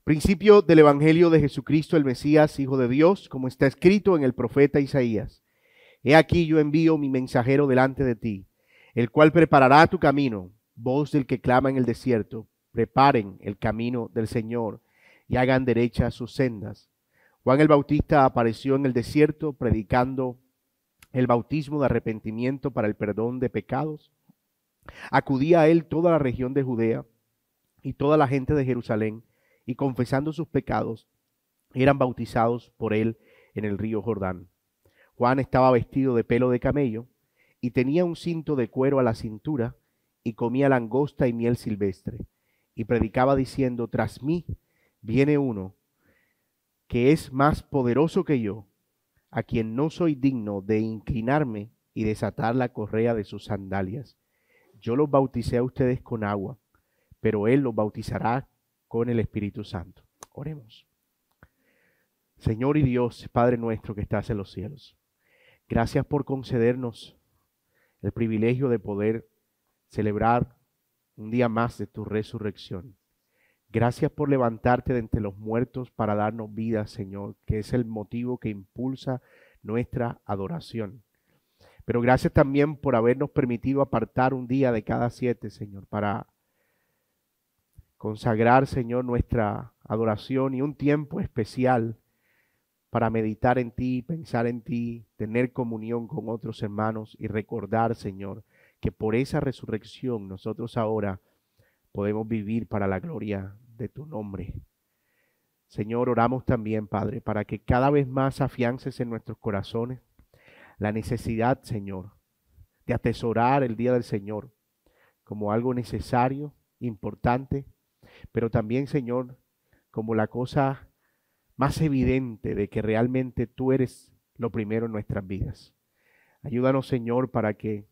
Principio del Evangelio de Jesucristo, el Mesías, Hijo de Dios, como está escrito en el profeta Isaías. He aquí yo envío mi mensajero delante de ti, el cual preparará tu camino, voz del que clama en el desierto. Preparen el camino del Señor y hagan derechas sus sendas. Juan el Bautista apareció en el desierto predicando el bautismo de arrepentimiento para el perdón de pecados. Acudía a él toda la región de Judea y toda la gente de Jerusalén, y confesando sus pecados, eran bautizados por él en el río Jordán. Juan estaba vestido de pelo de camello y tenía un cinto de cuero a la cintura y comía langosta y miel silvestre, y predicaba diciendo: tras mí viene uno que es más poderoso que yo, a quien no soy digno de inclinarme y desatar la correa de sus sandalias. Yo los bauticé a ustedes con agua, pero él los bautizará con el Espíritu Santo. Oremos. Señor y Dios, Padre nuestro que estás en los cielos, gracias por concedernos el privilegio de poder celebrar un día más de tu resurrección. Gracias por levantarte de entre los muertos para darnos vida, Señor, que es el motivo que impulsa nuestra adoración. Pero gracias también por habernos permitido apartar un día de cada 7, Señor, para consagrar, Señor, nuestra adoración y un tiempo especial para meditar en ti, pensar en ti, tener comunión con otros hermanos y recordar, Señor, que por esa resurrección nosotros ahora podemos vivir para la gloria de tu nombre. Señor, oramos también, Padre, para que cada vez más afiances en nuestros corazones la necesidad, Señor, de atesorar el día del Señor como algo necesario, importante, pero también, Señor, como la cosa más evidente de que realmente tú eres lo primero en nuestras vidas. Ayúdanos, Señor, para que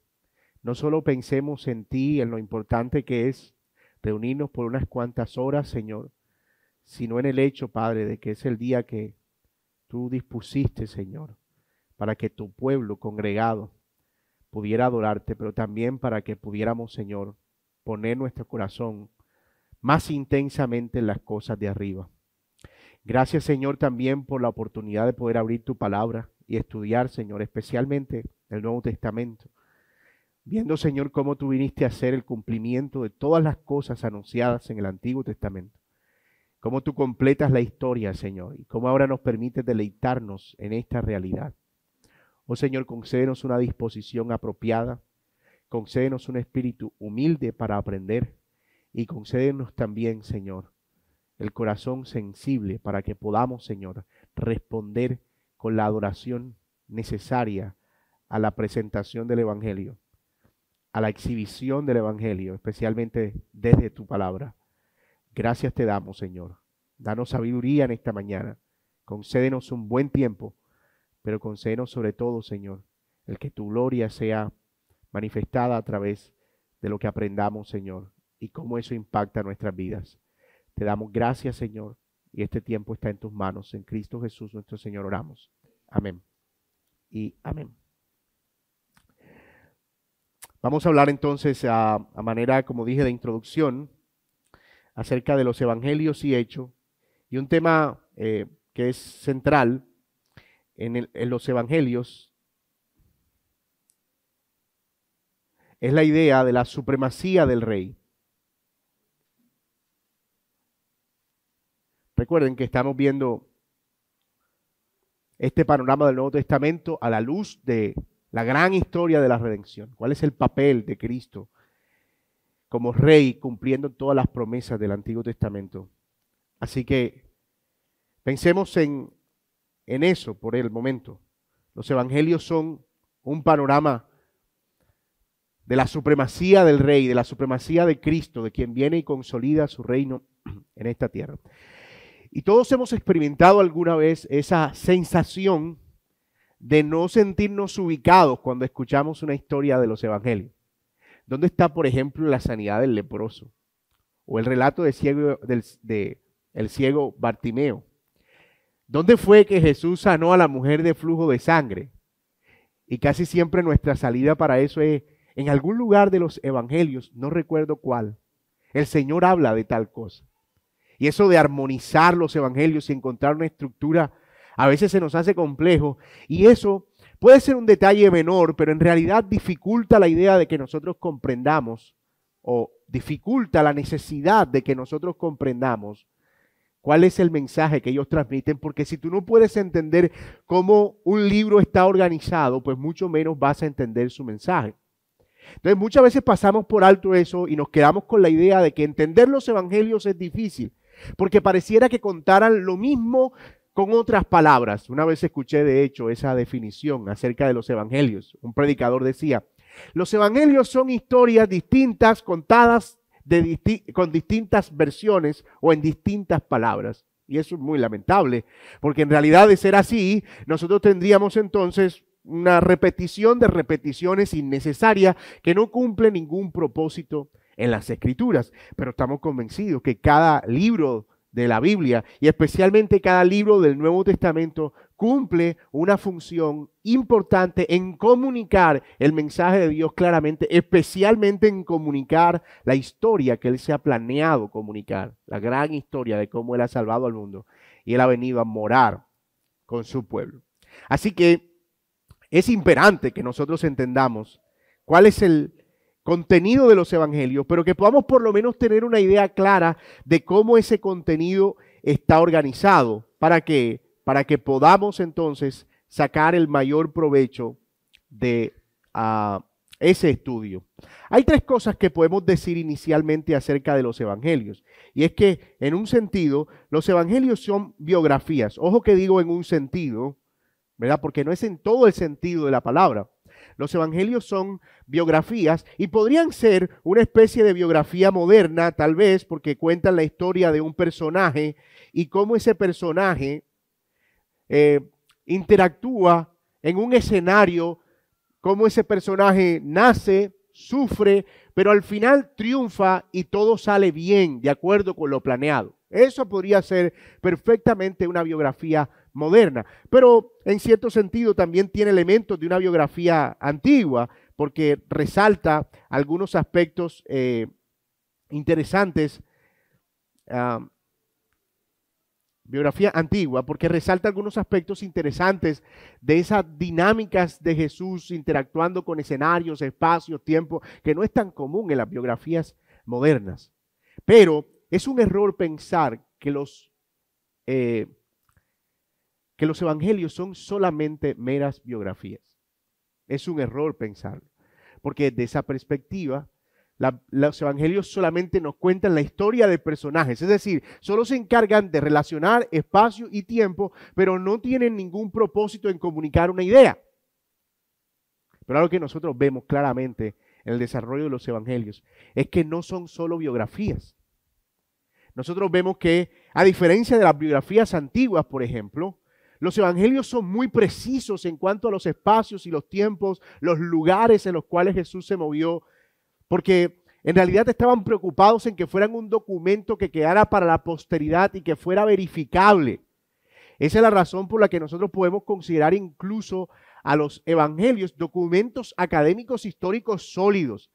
no solo pensemos en ti, en lo importante que es reunirnos por unas cuantas horas, Señor, sino en el hecho, Padre, de que es el día que tú dispusiste, Señor, para que tu pueblo congregado pudiera adorarte, pero también para que pudiéramos, Señor, poner nuestro corazón más intensamente en las cosas de arriba. Gracias, Señor, también por la oportunidad de poder abrir tu palabra y estudiar, Señor, especialmente el Nuevo Testamento. Viendo, Señor, cómo tú viniste a hacer el cumplimiento de todas las cosas anunciadas en el Antiguo Testamento. Cómo tú completas la historia, Señor, y cómo ahora nos permites deleitarnos en esta realidad. Oh, Señor, concédenos una disposición apropiada, concédenos un espíritu humilde para aprender, y concédenos también, Señor, el corazón sensible para que podamos, Señor, responder con la adoración necesaria a la presentación del Evangelio, a la exhibición del Evangelio, especialmente desde tu palabra. Gracias te damos, Señor. Danos sabiduría en esta mañana. Concédenos un buen tiempo, pero concédenos sobre todo, Señor, el que tu gloria sea manifestada a través de lo que aprendamos, Señor, y cómo eso impacta nuestras vidas. Te damos gracias, Señor, y este tiempo está en tus manos. En Cristo Jesús, nuestro Señor, oramos. Amén y amén. Vamos a hablar entonces a manera, como dije, de introducción acerca de los evangelios y hechos, y un tema que es central en los evangelios es la idea de la supremacía del rey. Recuerden que estamos viendo este panorama del Nuevo Testamento a la luz de la gran historia de la redención. ¿Cuál es el papel de Cristo como rey cumpliendo todas las promesas del Antiguo Testamento? Así que pensemos en eso por el momento. Los evangelios son un panorama de la supremacía del rey, de la supremacía de Cristo, de quien viene y consolida su reino en esta tierra. Y todos hemos experimentado alguna vez esa sensación de no sentirnos ubicados cuando escuchamos una historia de los evangelios. ¿Dónde está, por ejemplo, la sanidad del leproso? O el relato del ciego Bartimeo. ¿Dónde fue que Jesús sanó a la mujer de flujo de sangre? Y casi siempre nuestra salida para eso es en algún lugar de los evangelios, no recuerdo cuál, el Señor habla de tal cosa. Y eso de armonizar los evangelios y encontrar una estructura a veces se nos hace complejo. Y eso puede ser un detalle menor, pero en realidad dificulta la idea de que nosotros comprendamos o dificulta la necesidad de que nosotros comprendamos cuál es el mensaje que ellos transmiten, porque si tú no puedes entender cómo un libro está organizado, pues mucho menos vas a entender su mensaje. Entonces muchas veces pasamos por alto eso y nos quedamos con la idea de que entender los evangelios es difícil, porque pareciera que contaran lo mismo con otras palabras. Una vez escuché de hecho esa definición acerca de los evangelios. Un predicador decía, los evangelios son historias distintas contadas con distintas versiones o en distintas palabras. Y eso es muy lamentable, porque en realidad de ser así, nosotros tendríamos entonces una repetición de repeticiones innecesarias que no cumple ningún propósito en las Escrituras. Pero estamos convencidos que cada libro de la Biblia y especialmente cada libro del Nuevo Testamento cumple una función importante en comunicar el mensaje de Dios claramente, especialmente en comunicar la historia que Él se ha planeado comunicar, la gran historia de cómo Él ha salvado al mundo y Él ha venido a morar con su pueblo. Así que es imperante que nosotros entendamos cuál es el contenido de los evangelios, pero que podamos por lo menos tener una idea clara de cómo ese contenido está organizado para que podamos entonces sacar el mayor provecho de ese estudio. Hay tres cosas que podemos decir inicialmente acerca de los evangelios, y es que en un sentido los evangelios son biografías. Ojo que digo en un sentido, ¿verdad? Porque no es en todo el sentido de la palabra. Los evangelios son biografías y podrían ser una especie de biografía moderna, tal vez, porque cuentan la historia de un personaje y cómo ese personaje interactúa en un escenario, cómo ese personaje nace, sufre, pero al final triunfa y todo sale bien, de acuerdo con lo planeado. Eso podría ser perfectamente una biografía moderna, pero en cierto sentido también tiene elementos de una biografía antigua, porque resalta algunos aspectos interesantes, biografía antigua, porque resalta algunos aspectos interesantes de esas dinámicas de Jesús interactuando con escenarios, espacios, tiempo, que no es tan común en las biografías modernas. Pero es un error pensar que los evangelios son solamente meras biografías. Es un error pensarlo, porque desde esa perspectiva, los evangelios solamente nos cuentan la historia de personajes, es decir, solo se encargan de relacionar espacio y tiempo, pero no tienen ningún propósito en comunicar una idea. Pero algo que nosotros vemos claramente en el desarrollo de los evangelios es que no son solo biografías. Nosotros vemos que, a diferencia de las biografías antiguas, por ejemplo, los evangelios son muy precisos en cuanto a los espacios y los tiempos, los lugares en los cuales Jesús se movió, porque en realidad estaban preocupados en que fueran un documento que quedara para la posteridad y que fuera verificable. Esa es la razón por la que nosotros podemos considerar incluso a los evangelios documentos académicos históricos sólidos.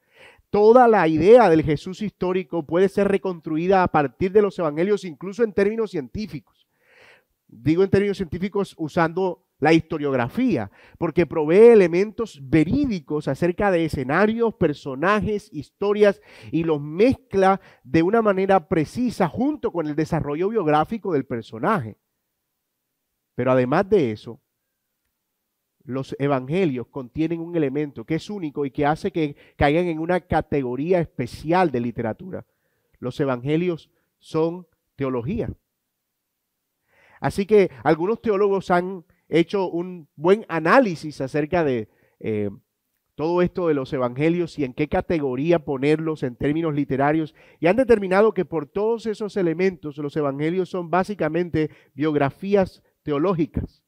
Toda la idea del Jesús histórico puede ser reconstruida a partir de los evangelios, incluso en términos científicos. Digo en términos científicos usando la historiografía, porque provee elementos verídicos acerca de escenarios, personajes, historias y los mezcla de una manera precisa junto con el desarrollo biográfico del personaje. Pero además de eso, los evangelios contienen un elemento que es único y que hace que caigan en una categoría especial de literatura. Los evangelios son teología. Así que algunos teólogos han hecho un buen análisis acerca de todo esto de los evangelios y en qué categoría ponerlos en términos literarios, y han determinado que por todos esos elementos los evangelios son básicamente biografías teológicas.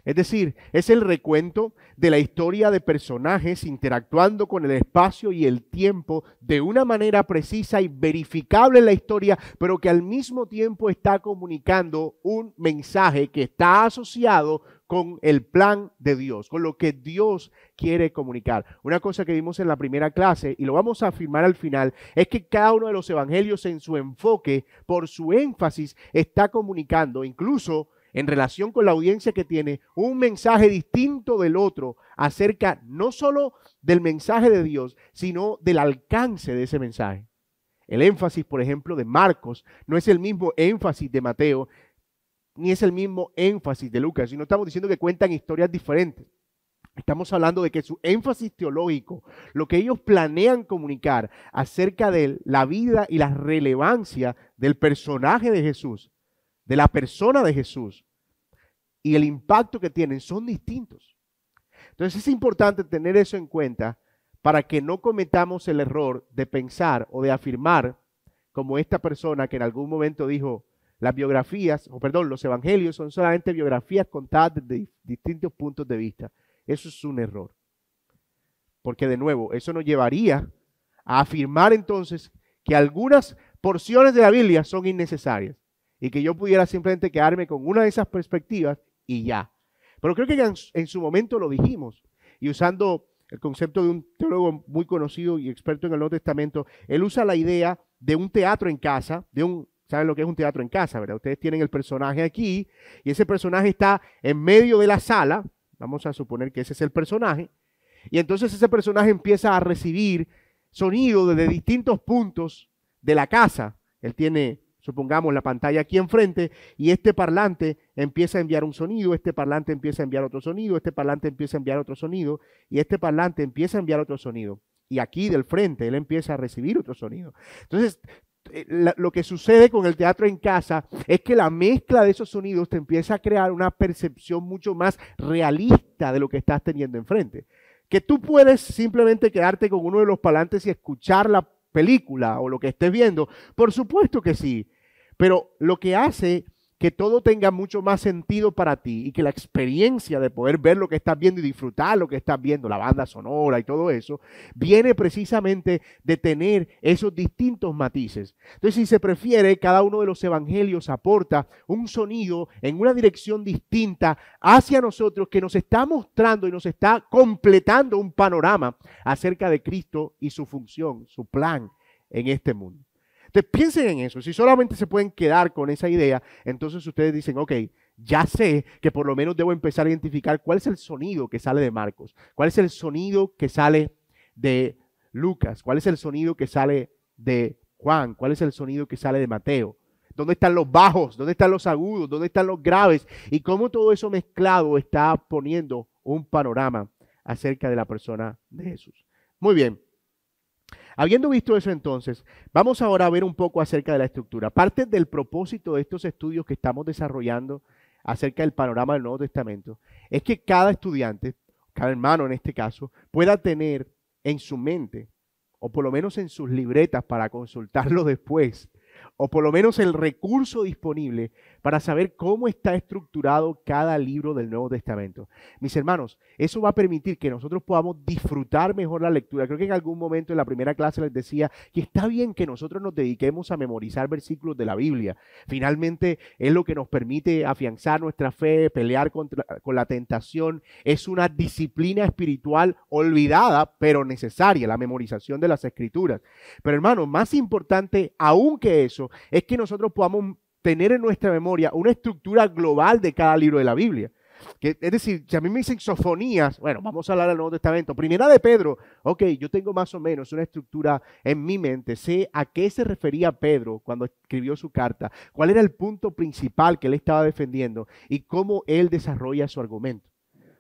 Es decir, es el recuento de la historia de personajes interactuando con el espacio y el tiempo de una manera precisa y verificable en la historia, pero que al mismo tiempo está comunicando un mensaje que está asociado con el plan de Dios, con lo que Dios quiere comunicar. Una cosa que vimos en la primera clase, y lo vamos a afirmar al final, es que cada uno de los evangelios en su enfoque, por su énfasis, está comunicando, incluso en relación con la audiencia que tiene, un mensaje distinto del otro acerca no solo del mensaje de Dios, sino del alcance de ese mensaje. El énfasis, por ejemplo, de Marcos no es el mismo énfasis de Mateo, ni es el mismo énfasis de Lucas, sino estamos diciendo que cuentan historias diferentes. Estamos hablando de que su énfasis teológico, lo que ellos planean comunicar acerca de la vida y la relevancia del personaje de Jesús, de la persona de Jesús y el impacto que tienen son distintos. Entonces es importante tener eso en cuenta para que no cometamos el error de pensar o de afirmar como esta persona que en algún momento dijo las biografías, los evangelios son solamente biografías contadas desde distintos puntos de vista. Eso es un error. Porque de nuevo, eso nos llevaría a afirmar entonces que algunas porciones de la Biblia son innecesarias y que yo pudiera simplemente quedarme con una de esas perspectivas y ya. Pero creo que en su momento lo dijimos, y usando el concepto de un teólogo muy conocido y experto en el Nuevo Testamento, él usa la idea de un teatro en casa, ¿saben lo que es un teatro en casa, verdad? Ustedes tienen el personaje aquí, y ese personaje está en medio de la sala, vamos a suponer que ese es el personaje, y entonces ese personaje empieza a recibir sonido desde distintos puntos de la casa. Él tiene, supongamos, la pantalla aquí enfrente, y este parlante empieza a enviar un sonido, este parlante empieza a enviar otro sonido, este parlante empieza a enviar otro sonido, y este parlante empieza a enviar otro sonido. Y aquí del frente él empieza a recibir otro sonido. Entonces, lo que sucede con el teatro en casa es que la mezcla de esos sonidos te empieza a crear una percepción mucho más realista de lo que estás teniendo enfrente. Que tú puedes simplemente quedarte con uno de los parlantes y escuchar la película o lo que estés viendo, por supuesto que sí, pero lo que hace que todo tenga mucho más sentido para ti y que la experiencia de poder ver lo que estás viendo y disfrutar lo que estás viendo, la banda sonora y todo eso, viene precisamente de tener esos distintos matices. Entonces, si se prefiere, cada uno de los evangelios aporta un sonido en una dirección distinta hacia nosotros que nos está mostrando y nos está completando un panorama acerca de Cristo y su función, su plan en este mundo. Entonces piensen en eso. Si solamente se pueden quedar con esa idea, entonces ustedes dicen, ok, ya sé que por lo menos debo empezar a identificar cuál es el sonido que sale de Marcos, cuál es el sonido que sale de Lucas, cuál es el sonido que sale de Juan, cuál es el sonido que sale de Mateo. ¿Dónde están los bajos? ¿Dónde están los agudos? ¿Dónde están los graves? Y cómo todo eso mezclado está poniendo un panorama acerca de la persona de Jesús. Muy bien. Habiendo visto eso entonces, vamos ahora a ver un poco acerca de la estructura. Parte del propósito de estos estudios que estamos desarrollando acerca del panorama del Nuevo Testamento es que cada estudiante, cada hermano en este caso, pueda tener en su mente, o por lo menos en sus libretas para consultarlo después, o por lo menos el recurso disponible para saber cómo está estructurado cada libro del Nuevo Testamento. Mis hermanos, eso va a permitir que nosotros podamos disfrutar mejor la lectura. Creo que en algún momento en la primera clase les decía que está bien que nosotros nos dediquemos a memorizar versículos de la Biblia. Finalmente es lo que nos permite afianzar nuestra fe, pelear con la tentación. Es una disciplina espiritual olvidada, pero necesaria, la memorización de las Escrituras. Pero hermanos, más importante aún que eso, es que nosotros podamos tener en nuestra memoria una estructura global de cada libro de la Biblia. Es decir, si a mí me dicen Sofonías, bueno, vamos a hablar del Nuevo Testamento. Primera de Pedro, ok, yo tengo más o menos una estructura en mi mente. Sé a qué se refería Pedro cuando escribió su carta, cuál era el punto principal que él estaba defendiendo y cómo él desarrolla su argumento.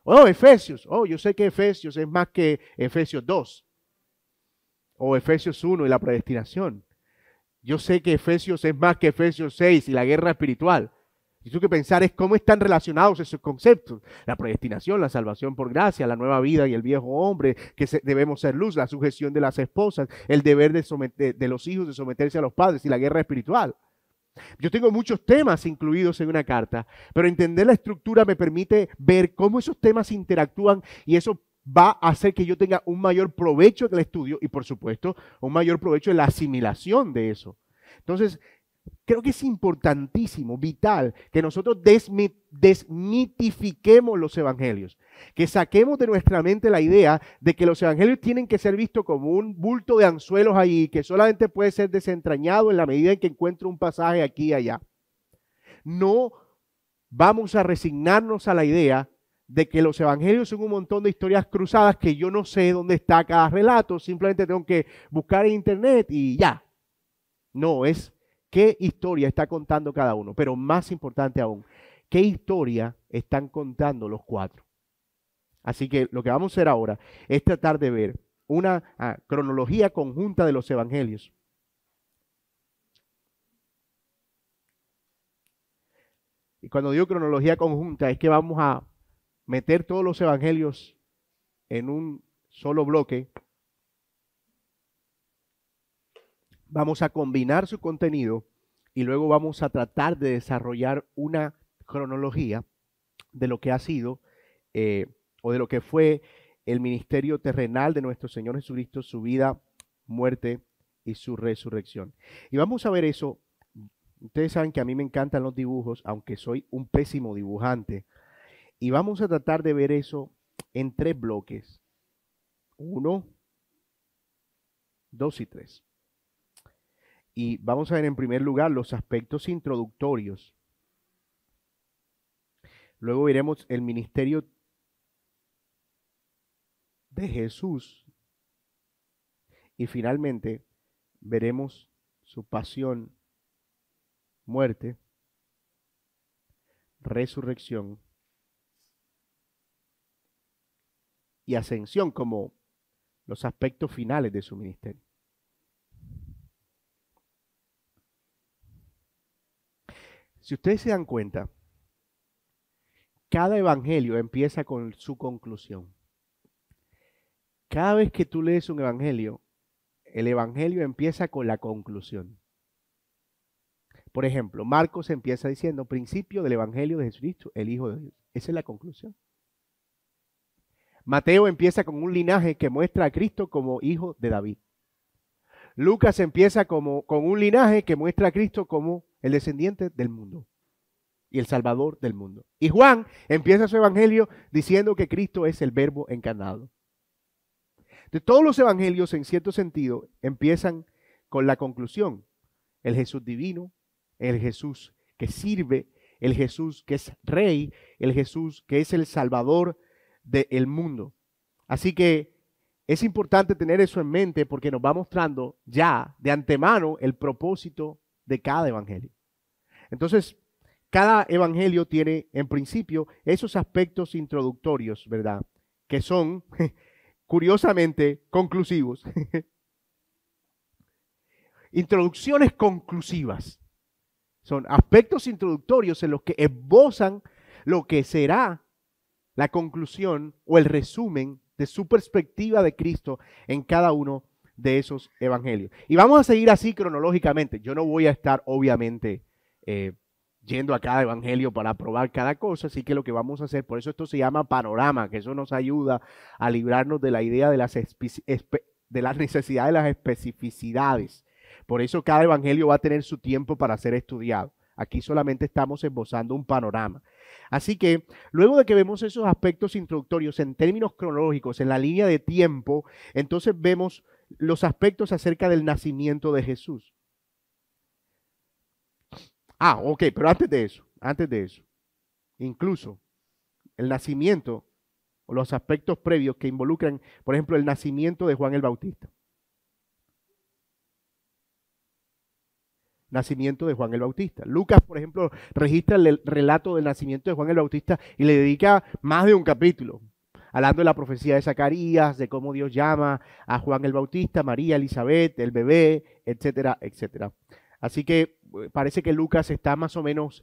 Oh, Efesios, yo sé que Efesios es más que Efesios 2 o Efesios 1 y la predestinación. Yo sé que Efesios es más que Efesios 6 y la guerra espiritual. Y tú que pensar es cómo están relacionados esos conceptos. La predestinación, la salvación por gracia, la nueva vida y el viejo hombre, que debemos ser luz, la sujeción de las esposas, el deber de los hijos de someterse a los padres y la guerra espiritual. Yo tengo muchos temas incluidos en una carta, pero entender la estructura me permite ver cómo esos temas interactúan y eso va a hacer que yo tenga un mayor provecho del estudio y, por supuesto, un mayor provecho en la asimilación de eso. Entonces, creo que es importantísimo, vital, que nosotros desmitifiquemos los evangelios, que saquemos de nuestra mente la idea de que los evangelios tienen que ser vistos como un bulto de anzuelos ahí, que solamente puede ser desentrañado en la medida en que encuentro un pasaje aquí y allá. No vamos a resignarnos a la idea de que los evangelios son un montón de historias cruzadas que yo no sé dónde está cada relato, simplemente tengo que buscar en internet y ya. No, es qué historia está contando cada uno, pero más importante aún, qué historia están contando los cuatro. Así que lo que vamos a hacer ahora es tratar de ver una cronología conjunta de los evangelios. Y cuando digo cronología conjunta es que vamos a meter todos los evangelios en un solo bloque. Vamos a combinar su contenido y luego vamos a tratar de desarrollar una cronología de lo que ha sido o de lo que fue el ministerio terrenal de nuestro Señor Jesucristo, su vida, muerte y su resurrección. Y vamos a ver eso. Ustedes saben que a mí me encantan los dibujos, aunque soy un pésimo dibujante. Y vamos a tratar de ver eso en 3 bloques. 1, 2 y 3. Y vamos a ver en primer lugar los aspectos introductorios. Luego veremos el ministerio de Jesús. Y finalmente veremos su pasión, muerte, resurrección y ascensión como los aspectos finales de su ministerio. Si ustedes se dan cuenta, cada evangelio empieza con su conclusión. Cada vez que tú lees un evangelio, el evangelio empieza con la conclusión. Por ejemplo, Marcos empieza diciendo, principio del evangelio de Jesucristo, el Hijo de Dios. Esa es la conclusión. Mateo empieza con un linaje que muestra a Cristo como hijo de David. Lucas empieza con un linaje que muestra a Cristo como el descendiente del mundo y el salvador del mundo. Y Juan empieza su evangelio diciendo que Cristo es el verbo encarnado. De todos los evangelios, en cierto sentido, empiezan con la conclusión. El Jesús divino, el Jesús que sirve, el Jesús que es rey, el Jesús que es el salvador del mundo. Así que es importante tener eso en mente porque nos va mostrando ya de antemano el propósito de cada evangelio. Entonces, cada evangelio tiene en principio esos aspectos introductorios, ¿verdad? Que son curiosamente conclusivos. Introducciones conclusivas. Son aspectos introductorios en los que esbozan lo que será la conclusión o el resumen de su perspectiva de Cristo en cada uno de esos evangelios. Y vamos a seguir así cronológicamente. Yo no voy a estar, obviamente, yendo a cada evangelio para probar cada cosa, así que lo que vamos a hacer, por eso esto se llama panorama, que eso nos ayuda a librarnos de la idea de la necesidad de las especificidades. Por eso cada evangelio va a tener su tiempo para ser estudiado. Aquí solamente estamos esbozando un panorama. Así que luego de que vemos esos aspectos introductorios en términos cronológicos, en la línea de tiempo, entonces vemos los aspectos acerca del nacimiento de Jesús. Ok, pero antes de eso, incluso el nacimiento o los aspectos previos que involucran, por ejemplo, el nacimiento de Juan el Bautista. Nacimiento de Juan el Bautista. Lucas, por ejemplo, registra el relato del nacimiento de Juan el Bautista y le dedica más de un capítulo, hablando de la profecía de Zacarías, de cómo Dios llama a Juan el Bautista, María, Elizabeth, el bebé, etcétera, etcétera. Así que parece que Lucas está más o menos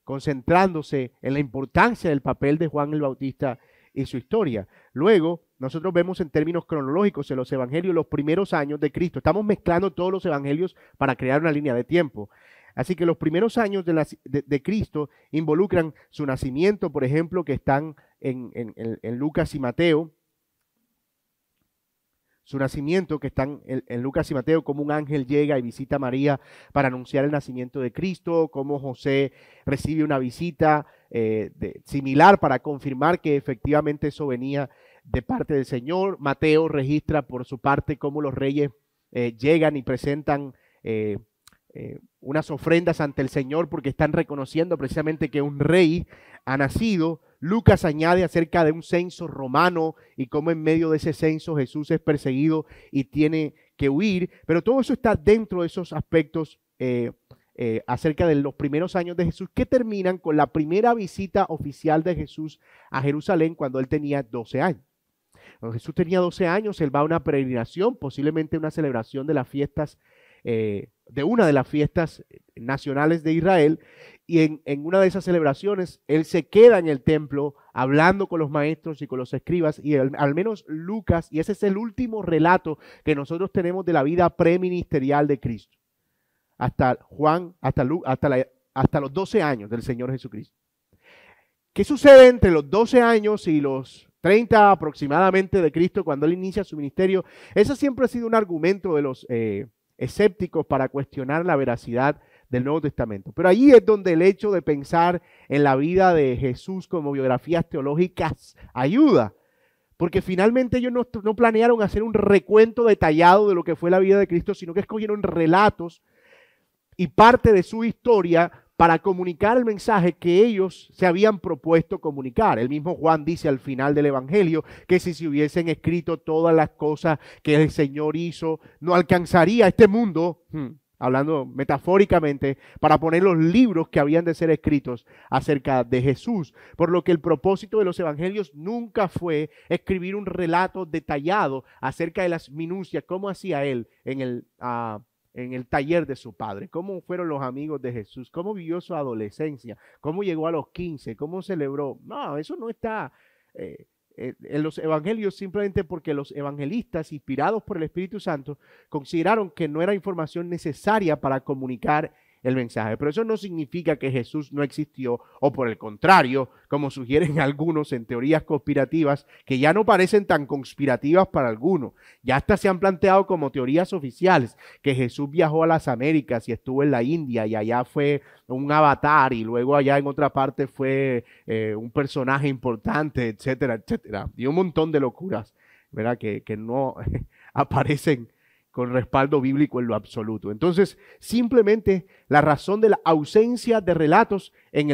concentrándose en la importancia del papel de Juan el Bautista y su historia. Luego, nosotros vemos en términos cronológicos en los evangelios los primeros años de Cristo. Estamos mezclando todos los evangelios para crear una línea de tiempo. Así que los primeros años de Cristo involucran su nacimiento, por ejemplo, que están en Lucas y Mateo. Su nacimiento, que están en Lucas y Mateo, como un ángel llega y visita a María para anunciar el nacimiento de Cristo, como José recibe una visita similar para confirmar que efectivamente eso venía de parte del Señor. Mateo registra por su parte cómo los reyes llegan y presentan unas ofrendas ante el Señor porque están reconociendo precisamente que un rey ha nacido. Lucas añade acerca de un censo romano y cómo en medio de ese censo Jesús es perseguido y tiene que huir, pero todo eso está dentro de esos aspectos acerca de los primeros años de Jesús, que terminan con la primera visita oficial de Jesús a Jerusalén cuando él tenía 12 años. Cuando Jesús tenía 12 años, él va a una peregrinación, posiblemente una celebración de las fiestas, de una de las fiestas nacionales de Israel, y en una de esas celebraciones él se queda en el templo hablando con los maestros y con los escribas, y al menos Lucas, y ese es el último relato que nosotros tenemos de la vida preministerial de Cristo, hasta Juan, hasta los 12 años del Señor Jesucristo. ¿Qué sucede entre los 12 años y los 30 aproximadamente de Cristo cuando él inicia su ministerio? Ese siempre ha sido un argumento de los escépticos para cuestionar la veracidad del Nuevo Testamento. Pero allí es donde el hecho de pensar en la vida de Jesús como biografías teológicas ayuda, porque finalmente ellos no planearon hacer un recuento detallado de lo que fue la vida de Cristo, sino que escogieron relatos y parte de su historia para comunicar el mensaje que ellos se habían propuesto comunicar. El mismo Juan dice al final del Evangelio que si se hubiesen escrito todas las cosas que el Señor hizo, no alcanzaría este mundo, hablando metafóricamente, para poner los libros que habían de ser escritos acerca de Jesús. Por lo que el propósito de los evangelios nunca fue escribir un relato detallado acerca de las minucias, cómo hacía él en el taller de su padre, cómo fueron los amigos de Jesús, cómo vivió su adolescencia, cómo llegó a los 15, cómo celebró. No, eso no está en los evangelios, simplemente porque los evangelistas, inspirados por el Espíritu Santo, consideraron que no era información necesaria para comunicar el mensaje. Pero eso no significa que Jesús no existió, o por el contrario, como sugieren algunos en teorías conspirativas, que ya no parecen tan conspirativas para algunos. Ya hasta se han planteado como teorías oficiales que Jesús viajó a las Américas y estuvo en la India y allá fue un avatar y luego allá en otra parte fue un personaje importante, etcétera, etcétera. Y un montón de locuras, ¿verdad? Que no aparecen con respaldo bíblico en lo absoluto. Entonces, simplemente la razón de la ausencia de relatos en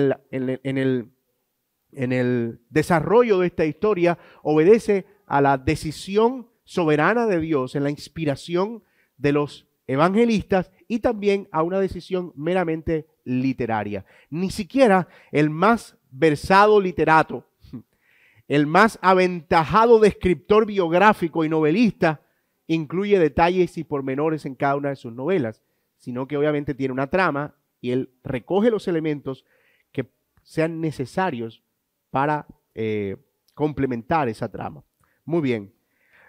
el desarrollo de esta historia obedece a la decisión soberana de Dios, en la inspiración de los evangelistas y también a una decisión meramente literaria. Ni siquiera el más versado literato, el más aventajado descriptor biográfico y novelista incluye detalles y pormenores en cada una de sus novelas, sino que obviamente tiene una trama y él recoge los elementos que sean necesarios para complementar esa trama. Muy bien.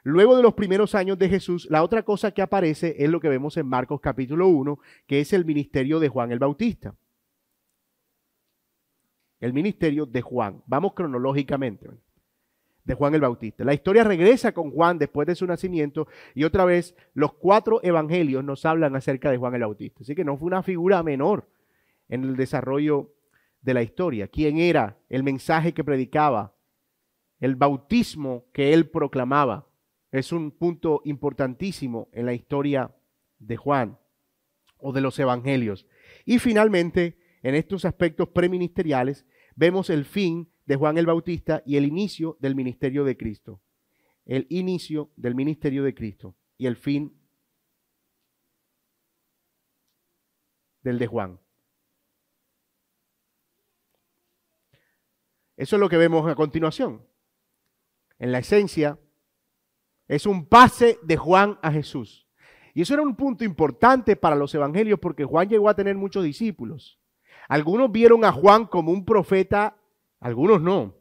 Luego de los primeros años de Jesús, la otra cosa que aparece es lo que vemos en Marcos capítulo 1, que es el ministerio de Juan el Bautista. El ministerio de Juan. Vamos cronológicamente. De Juan el Bautista. La historia regresa con Juan después de su nacimiento y otra vez los 4 evangelios nos hablan acerca de Juan el Bautista. Así que no fue una figura menor en el desarrollo de la historia. ¿Quién era? El mensaje que predicaba, el bautismo que él proclamaba. Es un punto importantísimo en la historia de Juan o de los evangelios. Y finalmente, en estos aspectos preministeriales, vemos el fin de Juan el Bautista y el inicio del ministerio de Cristo. El inicio del ministerio de Cristo y el fin del de Juan. Eso es lo que vemos a continuación. En la esencia, es un pase de Juan a Jesús. Y eso era un punto importante para los evangelios porque Juan llegó a tener muchos discípulos. Algunos vieron a Juan como un profeta, algunos no.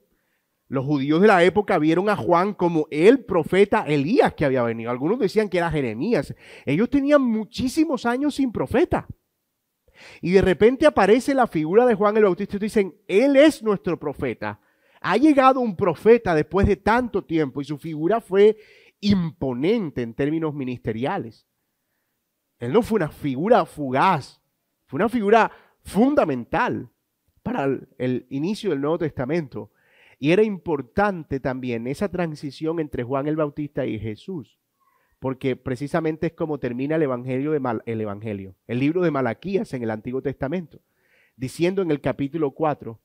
Los judíos de la época vieron a Juan como el profeta Elías que había venido. Algunos decían que era Jeremías. Ellos tenían muchísimos años sin profeta. Y de repente aparece la figura de Juan el Bautista y dicen, él es nuestro profeta. Ha llegado un profeta después de tanto tiempo y su figura fue imponente en términos ministeriales. Él no fue una figura fugaz, fue una figura fundamental para el inicio del Nuevo Testamento. Y era importante también esa transición entre Juan el Bautista y Jesús, porque precisamente es como termina el el libro de Malaquías en el Antiguo Testamento, diciendo en el capítulo 4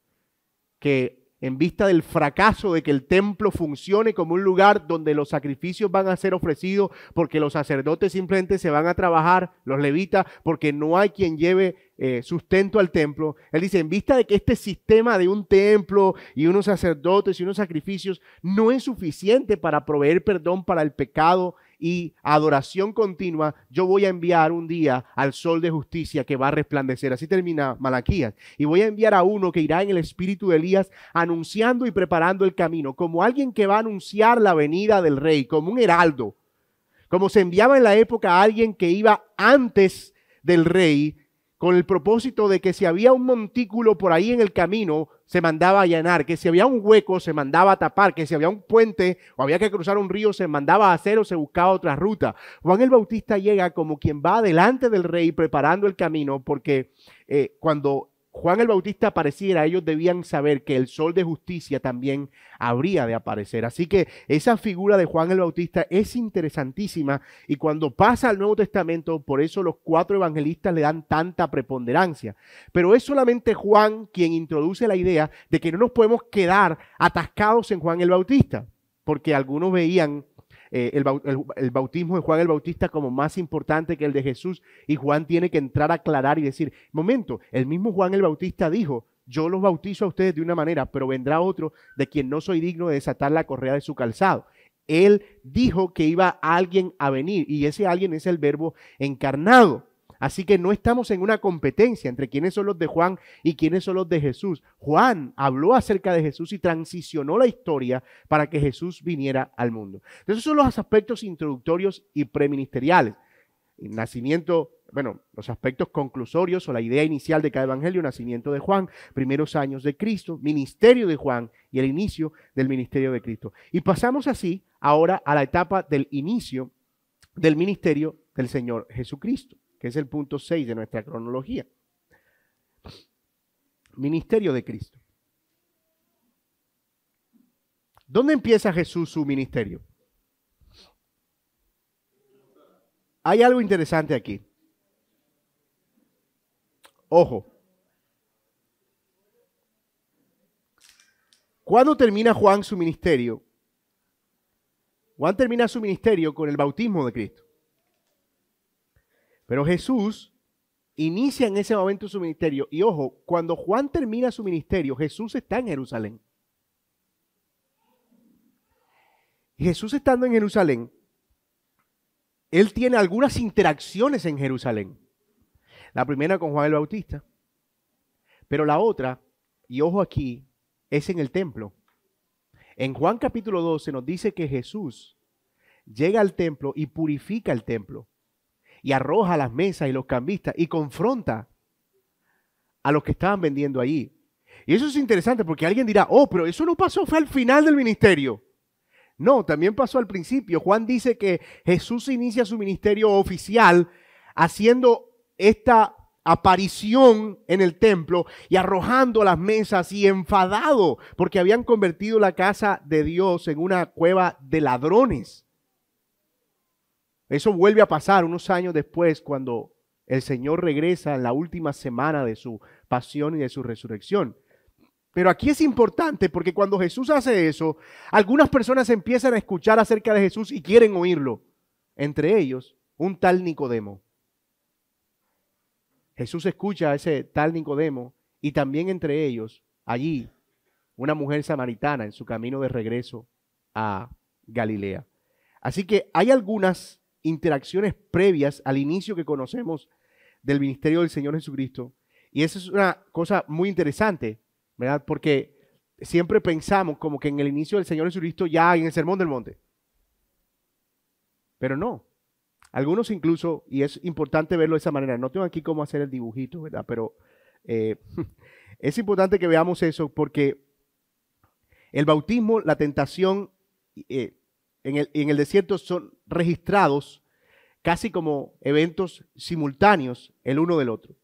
que en vista del fracaso de que el templo funcione como un lugar donde los sacrificios van a ser ofrecidos, porque los sacerdotes simplemente se van a trabajar, los levitas, porque no hay quien lleve sustento al templo. Él dice, en vista de que este sistema de un templo y unos sacerdotes y unos sacrificios no es suficiente para proveer perdón para el pecado y adoración continua, yo voy a enviar un día al sol de justicia que va a resplandecer. Así termina Malaquías. Y voy a enviar a uno que irá en el espíritu de Elías anunciando y preparando el camino, como alguien que va a anunciar la venida del rey, como un heraldo. Como se enviaba en la época a alguien que iba antes del rey, con el propósito de que si había un montículo por ahí en el camino, se mandaba a allanar, que si había un hueco, se mandaba a tapar, que si había un puente o había que cruzar un río, se mandaba a hacer o se buscaba otra ruta. Juan el Bautista llega como quien va delante del rey preparando el camino, porque cuando Juan el Bautista apareciera, ellos debían saber que el sol de justicia también habría de aparecer. Así que esa figura de Juan el Bautista es interesantísima, y cuando pasa al Nuevo Testamento, por eso los 4 evangelistas le dan tanta preponderancia. Pero es solamente Juan quien introduce la idea de que no nos podemos quedar atascados en Juan el Bautista, porque algunos veían el bautismo de Juan el Bautista como más importante que el de Jesús, y Juan tiene que entrar a aclarar y decir, momento, el mismo Juan el Bautista dijo, yo los bautizo a ustedes de una manera, pero vendrá otro de quien no soy digno de desatar la correa de su calzado. Él dijo que iba alguien a venir, y ese alguien es el Verbo encarnado. Así que no estamos en una competencia entre quiénes son los de Juan y quiénes son los de Jesús. Juan habló acerca de Jesús y transicionó la historia para que Jesús viniera al mundo. Entonces, esos son los aspectos introductorios y preministeriales. El nacimiento, bueno, los aspectos conclusorios o la idea inicial de cada evangelio: nacimiento de Juan, primeros años de Cristo, ministerio de Juan y el inicio del ministerio de Cristo. Y pasamos así ahora a la etapa del inicio del ministerio del Señor Jesucristo, que es el punto 6 de nuestra cronología. Ministerio de Cristo. ¿Dónde empieza Jesús su ministerio? Hay algo interesante aquí. Ojo. ¿Cuándo termina Juan su ministerio? Juan termina su ministerio con el bautismo de Cristo. Pero Jesús inicia en ese momento su ministerio. Y ojo, cuando Juan termina su ministerio, Jesús está en Jerusalén. Y Jesús estando en Jerusalén, él tiene algunas interacciones en Jerusalén. La primera con Juan el Bautista. Pero la otra, y ojo aquí, es en el templo. En Juan capítulo 12 nos dice que Jesús llega al templo y purifica el templo, y arroja las mesas y los cambistas y confronta a los que estaban vendiendo allí. Y eso es interesante, porque alguien dirá, oh, pero eso no pasó, fue al final del ministerio. No, también pasó al principio. Juan dice que Jesús inicia su ministerio oficial haciendo esta aparición en el templo y arrojando las mesas, y enfadado porque habían convertido la casa de Dios en una cueva de ladrones. Eso vuelve a pasar unos años después, cuando el Señor regresa en la última semana de su pasión y de su resurrección. Pero aquí es importante, porque cuando Jesús hace eso, algunas personas empiezan a escuchar acerca de Jesús y quieren oírlo. Entre ellos, un tal Nicodemo. Jesús escucha a ese tal Nicodemo, y también entre ellos, allí, una mujer samaritana en su camino de regreso a Galilea. Así que hay algunas interacciones previas al inicio que conocemos del ministerio del Señor Jesucristo, y eso es una cosa muy interesante, ¿verdad? Porque siempre pensamos como que en el inicio del Señor Jesucristo ya en el Sermón del Monte. Pero no. Algunos incluso, y es importante verlo de esa manera, no tengo aquí cómo hacer el dibujito, ¿verdad? Pero es importante que veamos eso porque el bautismo, la tentación en el desierto son registrados casi como eventos simultáneos el uno del otro.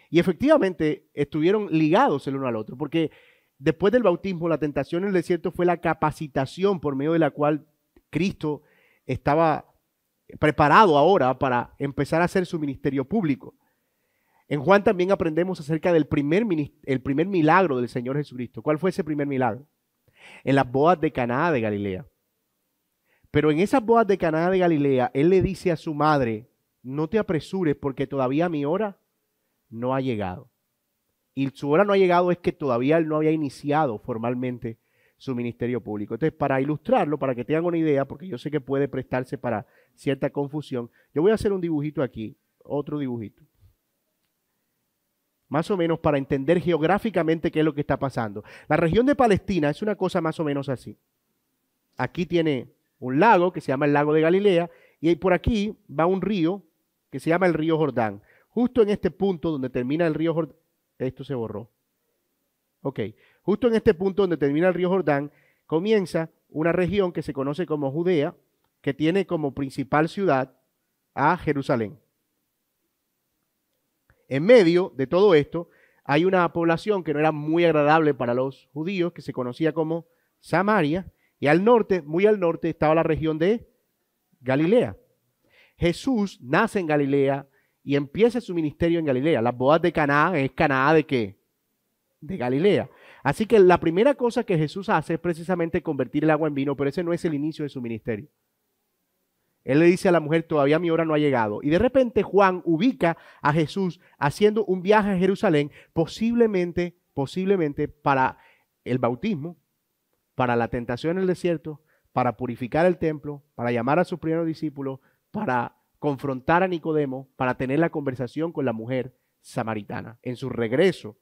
Y efectivamente estuvieron ligados el uno al otro, porque después del bautismo, la tentación en el desierto fue la capacitación por medio de la cual Cristo estaba preparado ahora para empezar a hacer su ministerio público. En Juan también aprendemos acerca del primer milagro del Señor Jesucristo. ¿Cuál fue ese primer milagro? En las bodas de Caná de Galilea. Pero en esas bodas de Caná de Galilea, Él le dice a su madre, no te apresures porque todavía mi hora no ha llegado. Y su hora no ha llegado es que todavía Él no había iniciado formalmente su ministerio público. Entonces, para ilustrarlo, para que tengan una idea, porque yo sé que puede prestarse para cierta confusión, yo voy a hacer un dibujito aquí, otro dibujito. Más o menos para entender geográficamente qué es lo que está pasando. La región de Palestina es una cosa más o menos así. Aquí tiene un lago que se llama el lago de Galilea y por aquí va un río que se llama el río Jordán. Justo en este punto donde termina el río Jordán, esto se borró. Ok, justo en este punto donde termina el río Jordán comienza una región que se conoce como Judea, que tiene como principal ciudad a Jerusalén. En medio de todo esto hay una población que no era muy agradable para los judíos, que se conocía como Samaria, y al norte, muy al norte, estaba la región de Galilea. Jesús nace en Galilea y empieza su ministerio en Galilea. Las bodas de Caná es Caná ¿de qué? De Galilea. Así que la primera cosa que Jesús hace es precisamente convertir el agua en vino, pero ese no es el inicio de su ministerio. Él le dice a la mujer, todavía mi hora no ha llegado. Y de repente Juan ubica a Jesús haciendo un viaje a Jerusalén, posiblemente para el bautismo, para la tentación en el desierto, para purificar el templo, para llamar a sus primeros discípulos, para confrontar a Nicodemo, para tener la conversación con la mujer samaritana. En su regreso,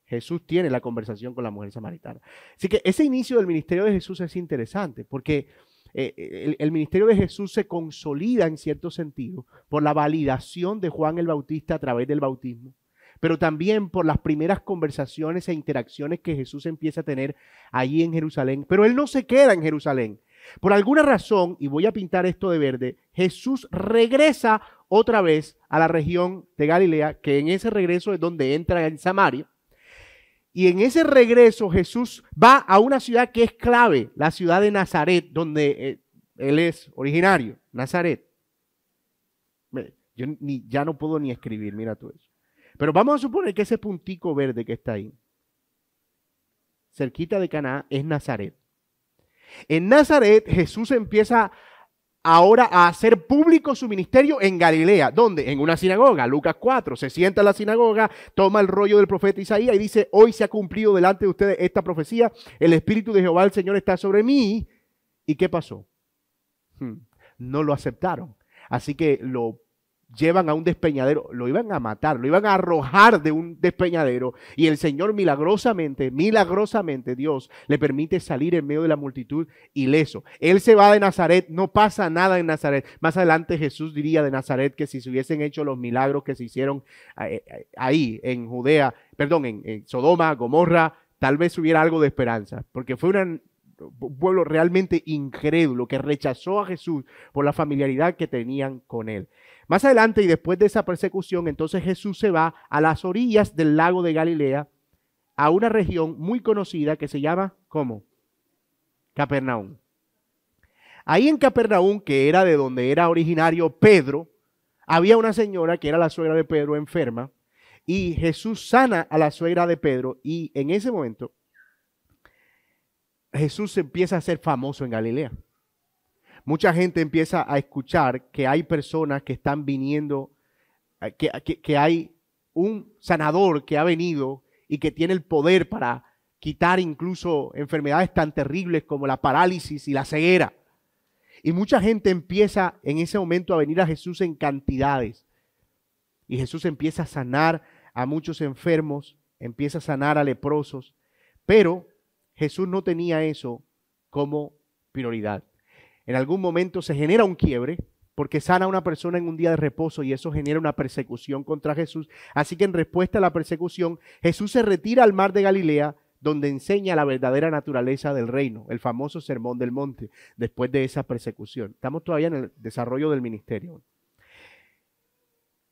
Jesús tiene la conversación con la mujer samaritana. Así que ese inicio del ministerio de Jesús es interesante porque el ministerio de Jesús se consolida en cierto sentido por la validación de Juan el Bautista a través del bautismo, pero también por las primeras conversaciones e interacciones que Jesús empieza a tener allí en Jerusalén. Pero Él no se queda en Jerusalén. Por alguna razón, y voy a pintar esto de verde, Jesús regresa otra vez a la región de Galilea, que en ese regreso es donde entra en Samaria. Y en ese regreso Jesús va a una ciudad que es clave, la ciudad de Nazaret, donde Él es originario, Nazaret. Yo ya no puedo ni escribir, mira tú eso. Pero vamos a suponer que ese puntico verde que está ahí, cerquita de Caná, es Nazaret. En Nazaret Jesús empieza ahora a hacer público su ministerio en Galilea. ¿Dónde? En una sinagoga, Lucas 4. Se sienta en la sinagoga, toma el rollo del profeta Isaías y dice, hoy se ha cumplido delante de ustedes esta profecía, el Espíritu de Jehová el Señor está sobre mí. ¿Y qué pasó? No lo aceptaron. Así que lo llevan a un despeñadero, lo iban a matar, lo iban a arrojar de un despeñadero y el Señor milagrosamente Dios le permite salir en medio de la multitud ileso. Él se va de Nazaret, no pasa nada en Nazaret. Más adelante Jesús diría de Nazaret que si se hubiesen hecho los milagros que se hicieron ahí en Judea, en Sodoma, Gomorra, tal vez hubiera algo de esperanza, porque fue un pueblo realmente incrédulo que rechazó a Jesús por la familiaridad que tenían con Él. Más adelante y después de esa persecución, entonces Jesús se va a las orillas del lago de Galilea, a una región muy conocida que se llama, ¿cómo? Capernaum. Ahí en Capernaum, que era de donde era originario Pedro, había una señora que era la suegra de Pedro enferma, y Jesús sana a la suegra de Pedro, y en ese momento Jesús empieza a ser famoso en Galilea. Mucha gente empieza a escuchar que hay personas que están viniendo, que hay un sanador que ha venido y que tiene el poder para quitar incluso enfermedades tan terribles como la parálisis y la ceguera. Y mucha gente empieza en ese momento a venir a Jesús en cantidades. Y Jesús empieza a sanar a muchos enfermos, empieza a sanar a leprosos, pero Jesús no tenía eso como prioridad. En algún momento se genera un quiebre porque sana a una persona en un día de reposo y eso genera una persecución contra Jesús. Así que en respuesta a la persecución, Jesús se retira al mar de Galilea, donde enseña la verdadera naturaleza del reino, el famoso Sermón del Monte, después de esa persecución. Estamos todavía en el desarrollo del ministerio.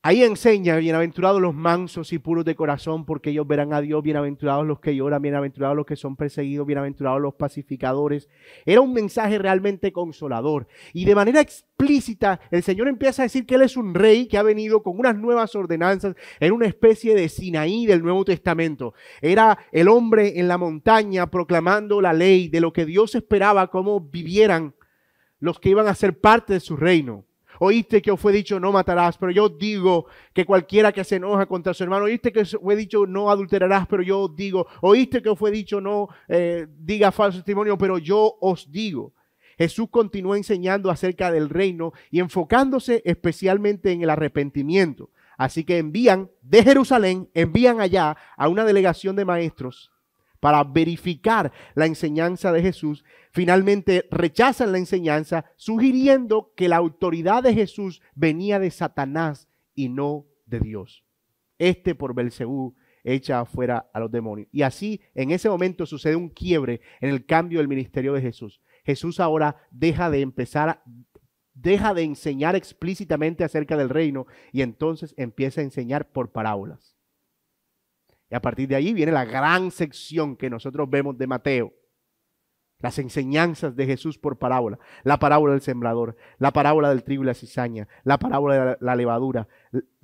Ahí enseña, bienaventurados los mansos y puros de corazón, porque ellos verán a Dios, bienaventurados los que lloran, bienaventurados los que son perseguidos, bienaventurados los pacificadores. Era un mensaje realmente consolador. Y de manera explícita, el Señor empieza a decir que Él es un rey que ha venido con unas nuevas ordenanzas, en una especie de Sinaí del Nuevo Testamento. Era el hombre en la montaña proclamando la ley de lo que Dios esperaba, cómo vivieran los que iban a ser parte de su reino. Oíste que os fue dicho no matarás, pero yo digo que cualquiera que se enoja contra su hermano, oíste que os fue dicho no adulterarás, pero yo os digo, oíste que os fue dicho no diga falso testimonio, pero yo os digo. Jesús continúa enseñando acerca del reino y enfocándose especialmente en el arrepentimiento. Así que envían de Jerusalén, envían allá a una delegación de maestros para verificar la enseñanza de Jesús. Finalmente rechazan la enseñanza, sugiriendo que la autoridad de Jesús venía de Satanás y no de Dios. Por Belcebú echa afuera a los demonios. Y así, en ese momento sucede un quiebre en el cambio del ministerio de Jesús. Jesús ahora deja de enseñar explícitamente acerca del reino y entonces empieza a enseñar por parábolas. Y a partir de ahí viene la gran sección que nosotros vemos de Mateo. Las enseñanzas de Jesús por parábola. La parábola del sembrador, la parábola del trigo y la cizaña, la parábola de la levadura.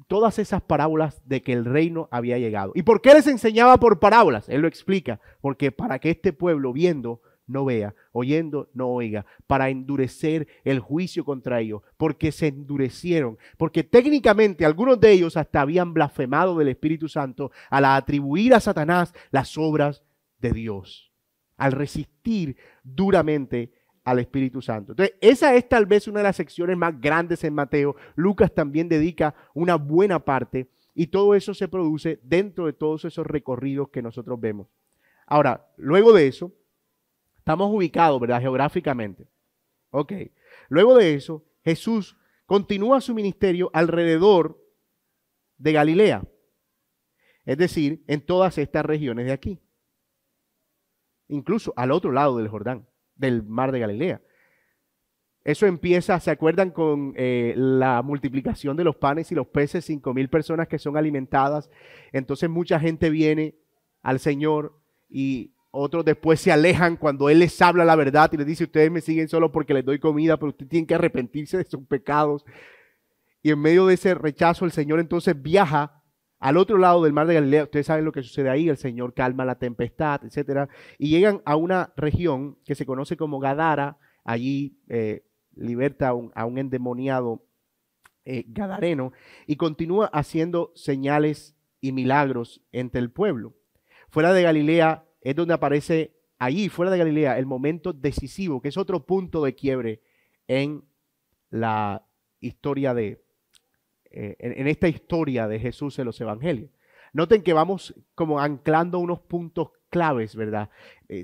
Todas esas parábolas de que el reino había llegado. ¿Y por qué les enseñaba por parábolas? Él lo explica. Porque para que este pueblo viendo no vea, oyendo no oiga, para endurecer el juicio contra ellos, porque se endurecieron, porque técnicamente algunos de ellos hasta habían blasfemado del Espíritu Santo al atribuir a Satanás las obras de Dios, al resistir duramente al Espíritu Santo. Entonces, esa es tal vez una de las secciones más grandes en Mateo. Lucas también dedica una buena parte y todo eso se produce dentro de todos esos recorridos que nosotros vemos. Ahora, luego de eso, estamos ubicados, ¿verdad? Geográficamente. Ok. Luego de eso, Jesús continúa su ministerio alrededor de Galilea. Es decir, en todas estas regiones de aquí. Incluso al otro lado del Jordán, del mar de Galilea. Eso empieza, ¿se acuerdan con la multiplicación de los panes y los peces? 5,000 personas que son alimentadas. Entonces mucha gente viene al Señor y otros después se alejan cuando Él les habla la verdad y les dice, ustedes me siguen solo porque les doy comida, pero ustedes tienen que arrepentirse de sus pecados. Y en medio de ese rechazo, el Señor entonces viaja al otro lado del mar de Galilea. Ustedes saben lo que sucede ahí, el Señor calma la tempestad, etc. Y llegan a una región que se conoce como Gadara. Allí liberta a un endemoniado gadareno y continúa haciendo señales y milagros entre el pueblo. Fuera de Galilea es donde aparece, allí fuera de Galilea, el momento decisivo, que es otro punto de quiebre en la historia en esta historia de Jesús en los evangelios. Noten que vamos como anclando unos puntos claves, ¿verdad?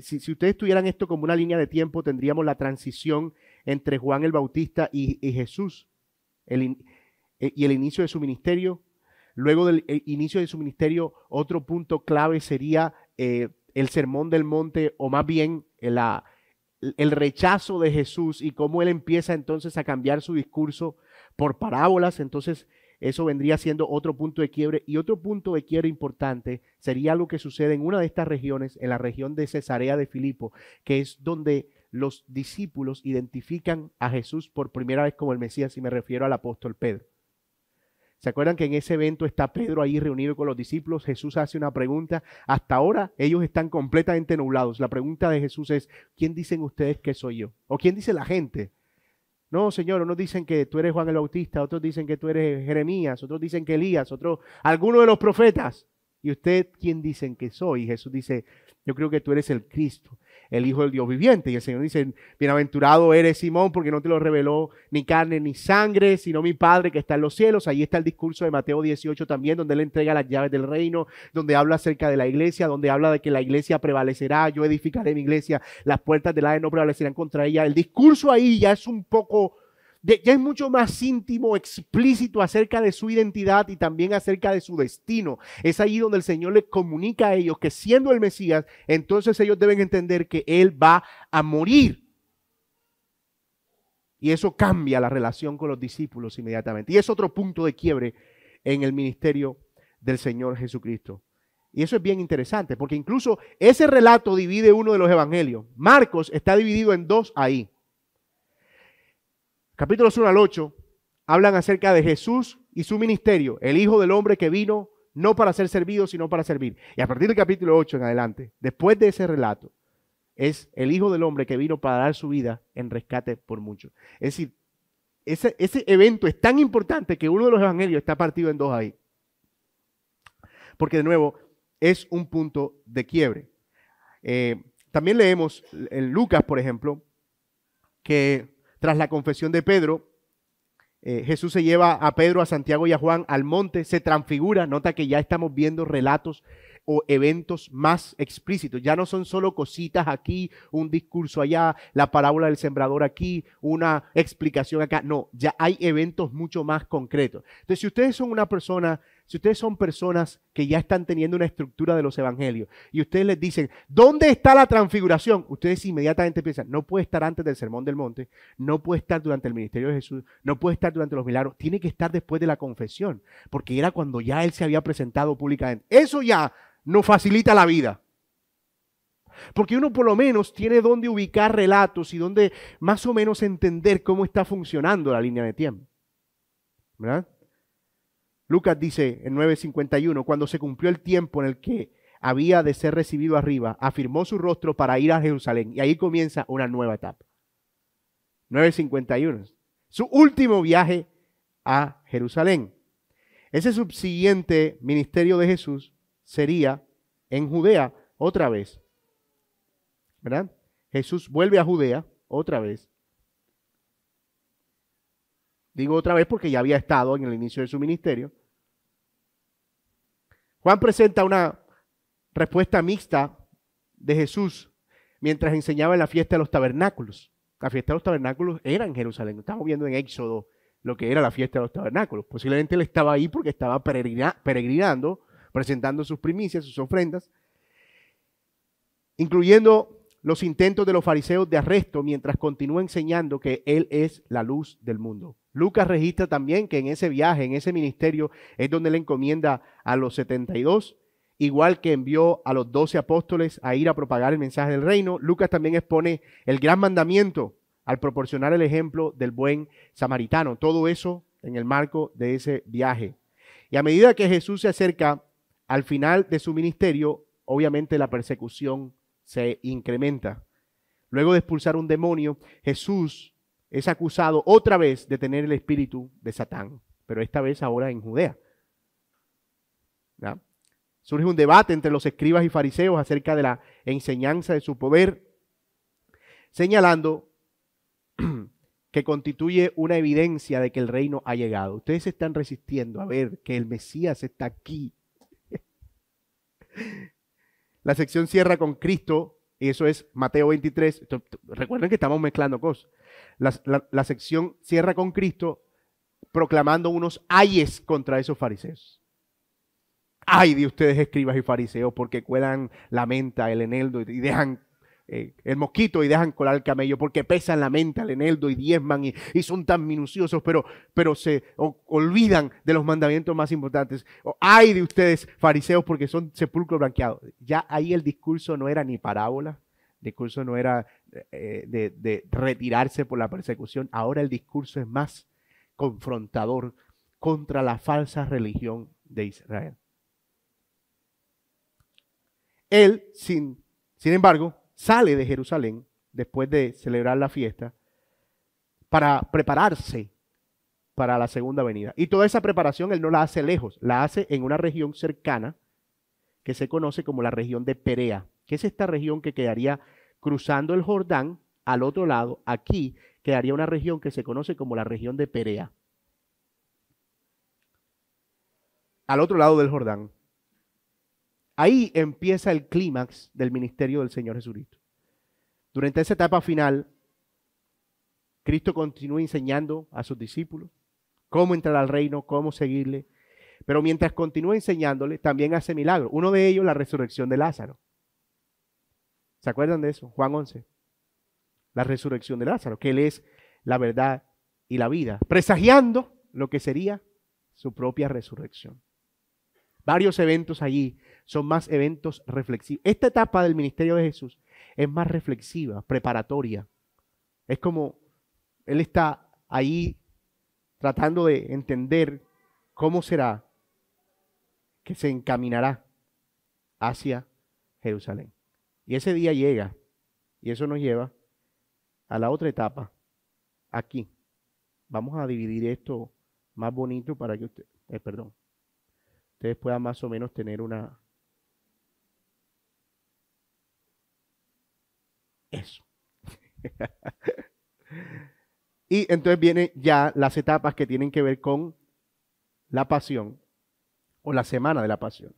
Si ustedes tuvieran esto como una línea de tiempo, tendríamos la transición entre Juan el Bautista y Jesús, y el inicio de su ministerio. Luego del inicio de su ministerio, otro punto clave sería el Sermón del Monte, o más bien el rechazo de Jesús y cómo Él empieza entonces a cambiar su discurso por parábolas. Entonces eso vendría siendo otro punto de quiebre. Y otro punto de quiebre importante sería lo que sucede en una de estas regiones, en la región de Cesarea de Filipo, que es donde los discípulos identifican a Jesús por primera vez como el Mesías, y me refiero al apóstol Pedro. ¿Se acuerdan que en ese evento está Pedro ahí reunido con los discípulos? Jesús hace una pregunta. Hasta ahora ellos están completamente nublados. La pregunta de Jesús es, ¿quién dicen ustedes que soy yo? ¿O quién dice la gente? No, Señor, unos dicen que tú eres Juan el Bautista, otros dicen que tú eres Jeremías, otros dicen que Elías, alguno de los profetas. ¿Y usted quién dicen que soy? Y Jesús dice, yo creo que tú eres el Cristo, el Hijo del Dios viviente. Y el Señor dice, bienaventurado eres Simón, porque no te lo reveló ni carne ni sangre, sino mi Padre que está en los cielos. Ahí está el discurso de Mateo 18 también, donde Él entrega las llaves del reino, donde habla acerca de la iglesia, donde habla de que la iglesia prevalecerá, yo edificaré mi iglesia, las puertas del Hades no prevalecerán contra ella. El discurso ahí ya es un poco ya es mucho más íntimo, explícito acerca de su identidad y también acerca de su destino. Es ahí donde el Señor les comunica a ellos que siendo el Mesías, entonces ellos deben entender que Él va a morir. Y eso cambia la relación con los discípulos inmediatamente. Y es otro punto de quiebre en el ministerio del Señor Jesucristo. Y eso es bien interesante, porque incluso ese relato divide uno de los evangelios. Marcos está dividido en dos ahí. Capítulos 1 al 8 hablan acerca de Jesús y su ministerio, el Hijo del Hombre que vino no para ser servido, sino para servir. Y a partir del capítulo 8 en adelante, después de ese relato, es el Hijo del Hombre que vino para dar su vida en rescate por muchos. Es decir, ese evento es tan importante que uno de los evangelios está partido en dos ahí. Porque de nuevo, es un punto de quiebre. También leemos en Lucas, por ejemplo, que tras la confesión de Pedro, Jesús se lleva a Pedro, a Santiago y a Juan al monte, se transfigura. Nota que ya estamos viendo relatos o eventos más explícitos. Ya no son solo cositas aquí, un discurso allá, la parábola del sembrador aquí, una explicación acá. No, ya hay eventos mucho más concretos. Entonces, si ustedes son personas que ya están teniendo una estructura de los evangelios y ustedes les dicen, ¿dónde está la transfiguración? Ustedes inmediatamente piensan, no puede estar antes del Sermón del Monte, no puede estar durante el ministerio de Jesús, no puede estar durante los milagros, tiene que estar después de la confesión, porque era cuando ya Él se había presentado públicamente. Eso ya nos facilita la vida. Porque uno por lo menos tiene donde ubicar relatos y donde más o menos entender cómo está funcionando la línea de tiempo. ¿Verdad? Lucas dice en 9:51, cuando se cumplió el tiempo en el que había de ser recibido arriba, afirmó su rostro para ir a Jerusalén. Y ahí comienza una nueva etapa. 9:51. Su último viaje a Jerusalén. Ese subsiguiente ministerio de Jesús sería en Judea otra vez. ¿Verdad? Jesús vuelve a Judea otra vez. Digo otra vez porque ya había estado en el inicio de su ministerio. Juan presenta una respuesta mixta de Jesús mientras enseñaba en la fiesta de los tabernáculos. La fiesta de los tabernáculos era en Jerusalén. Estamos viendo en Éxodo lo que era la fiesta de los tabernáculos. Posiblemente él estaba ahí porque estaba peregrinando, presentando sus primicias, sus ofrendas, incluyendo los intentos de los fariseos de arresto mientras continúa enseñando que Él es la luz del mundo. Lucas registra también que en ese viaje, en ese ministerio, es donde le encomienda a los 72, igual que envió a los 12 apóstoles a ir a propagar el mensaje del reino. Lucas también expone el gran mandamiento al proporcionar el ejemplo del buen samaritano. Todo eso en el marco de ese viaje. Y a medida que Jesús se acerca al final de su ministerio, obviamente la persecución se incrementa. Luego de expulsar un demonio, Jesús es acusado otra vez de tener el espíritu de Satán, pero esta vez ahora en Judea. ¿Ya? Surge un debate entre los escribas y fariseos acerca de la enseñanza de su poder, señalando que constituye una evidencia de que el reino ha llegado. Ustedes se están resistiendo a ver que el Mesías está aquí. La sección cierra con Cristo, y eso es Mateo 23. Recuerden que estamos mezclando cosas. La sección cierra con Cristo proclamando unos ayes contra esos fariseos. Ay de ustedes, escribas y fariseos, porque cuelan la menta, el eneldo y dejan el mosquito y dejan colar el camello, porque pesan la menta, el eneldo y diezman y son tan minuciosos, pero se olvidan de los mandamientos más importantes. Ay de ustedes, fariseos, porque son sepulcros blanqueados. Ya ahí el discurso no era ni parábola, el discurso no era de retirarse por la persecución. Ahora el discurso es más confrontador contra la falsa religión de Israel. Él, sin embargo, sale de Jerusalén después de celebrar la fiesta para prepararse para la segunda venida. Y toda esa preparación él no la hace lejos, la hace en una región cercana que se conoce como la región de Perea, que es esta región que quedaría cruzando el Jordán al otro lado. Aquí quedaría una región que se conoce como la región de Perea, al otro lado del Jordán. Ahí empieza el clímax del ministerio del Señor Jesucristo. Durante esa etapa final, Cristo continúa enseñando a sus discípulos cómo entrar al reino, cómo seguirle. Pero mientras continúa enseñándole, también hace milagros. Uno de ellos, la resurrección de Lázaro. ¿Se acuerdan de eso? Juan 11. La resurrección de Lázaro, que Él es la verdad y la vida, presagiando lo que sería su propia resurrección. Varios eventos allí son más eventos reflexivos. Esta etapa del ministerio de Jesús es más reflexiva, preparatoria. Es como Él está ahí tratando de entender cómo será que se encaminará hacia Jerusalén. Y ese día llega, y eso nos lleva a la otra etapa, aquí. Vamos a dividir esto más bonito para que ustedes puedan más o menos tener una... Eso. Y entonces vienen ya las etapas que tienen que ver con la pasión o la semana de la pasión.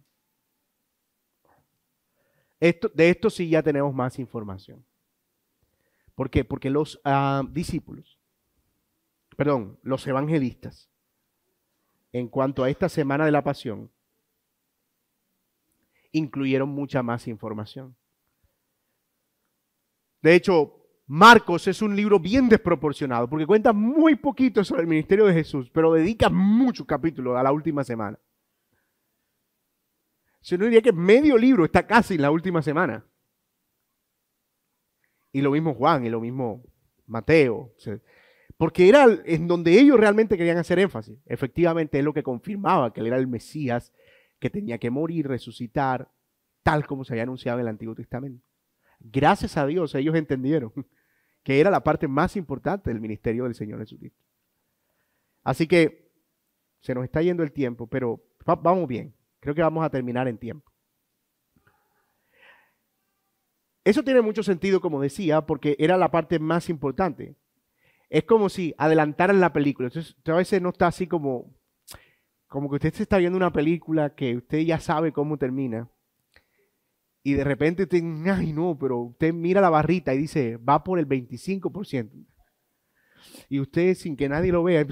De esto sí ya tenemos más información. ¿Por qué? Porque los los evangelistas, en cuanto a esta semana de la pasión, incluyeron mucha más información. De hecho, Marcos es un libro bien desproporcionado porque cuenta muy poquito sobre el ministerio de Jesús, pero dedica muchos capítulos a la última semana. Yo no diría que medio libro está casi en la última semana. Y lo mismo Juan y lo mismo Mateo. Porque era en donde ellos realmente querían hacer énfasis. Efectivamente es lo que confirmaba que él era el Mesías, que tenía que morir, resucitar, tal como se había anunciado en el Antiguo Testamento. Gracias a Dios ellos entendieron que era la parte más importante del ministerio del Señor Jesucristo. Así que se nos está yendo el tiempo, pero vamos bien. Creo que vamos a terminar en tiempo. Eso tiene mucho sentido, como decía, porque era la parte más importante. Es como si adelantaran la película. Entonces, a veces no está así como que usted se está viendo una película que usted ya sabe cómo termina. Y de repente usted, ay no, pero usted mira la barrita y dice, va por el 25%. Y usted, sin que nadie lo vea,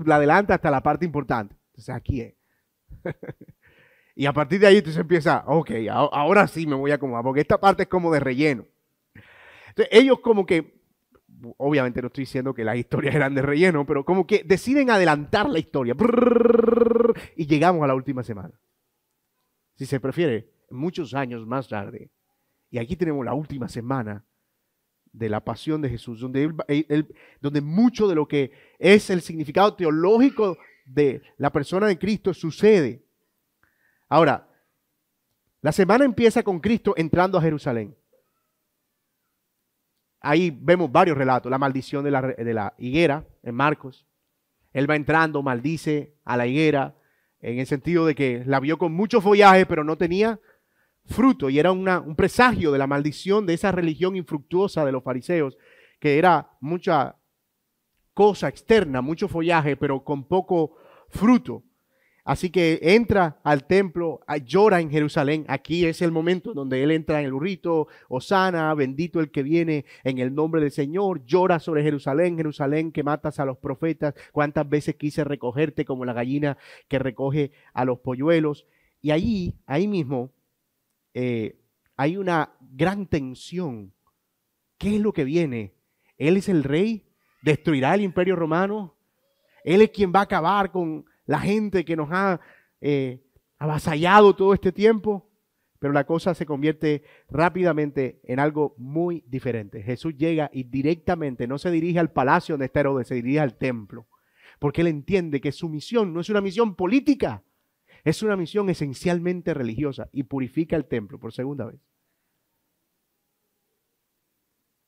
la adelanta hasta la parte importante. Entonces, aquí es. Y a partir de ahí entonces empieza, ok, ahora sí me voy a acomodar, porque esta parte es como de relleno. Entonces, ellos como que, obviamente no estoy diciendo que las historias eran de relleno, pero como que deciden adelantar la historia. Y llegamos a la última semana. Si se prefiere, muchos años más tarde. Y aquí tenemos la última semana de la pasión de Jesús, donde mucho de lo que es el significado teológico de la persona de Cristo sucede. Ahora, la semana empieza con Cristo entrando a Jerusalén. Ahí vemos varios relatos. La maldición de la higuera en Marcos. Él va entrando, maldice a la higuera en el sentido de que la vio con mucho follaje, pero no tenía fruto. Y era un presagio de la maldición de esa religión infructuosa de los fariseos, que era mucha cosa externa, mucho follaje, pero con poco fruto. Así que entra al templo, llora en Jerusalén. Aquí es el momento donde él entra en el burrito, Hosana, bendito el que viene en el nombre del Señor. Llora sobre Jerusalén, Jerusalén que matas a los profetas. Cuántas veces quise recogerte como la gallina que recoge a los polluelos. Y ahí mismo hay una gran tensión. ¿Qué es lo que viene? Él es el rey, destruirá el imperio romano. Él es quien va a acabar con la gente que nos ha avasallado todo este tiempo, pero la cosa se convierte rápidamente en algo muy diferente. Jesús llega y directamente no se dirige al palacio donde está Herodes, se dirige al templo, porque él entiende que su misión no es una misión política, es una misión esencialmente religiosa y purifica el templo por segunda vez.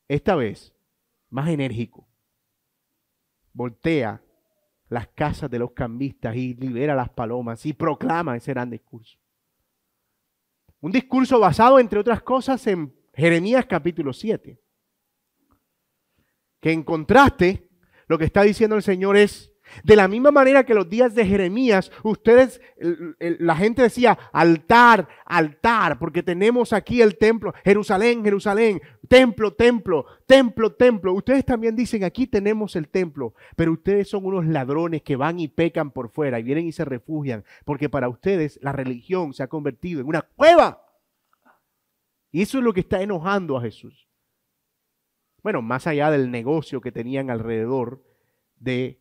Esta vez, más enérgico, voltea las casas de los cambistas y libera las palomas y proclama ese gran discurso. Un discurso basado, entre otras cosas, en Jeremías capítulo 7. Que en contraste, lo que está diciendo el Señor es, De la misma manera que los días de Jeremías, ustedes, la gente decía altar, altar, porque tenemos aquí el templo, Jerusalén, Jerusalén, templo, templo, templo, templo. Ustedes también dicen, aquí tenemos el templo, pero ustedes son unos ladrones que van y pecan por fuera y vienen y se refugian, porque para ustedes la religión se ha convertido en una cueva. Y eso es lo que está enojando a Jesús. Bueno, más allá del negocio que tenían alrededor de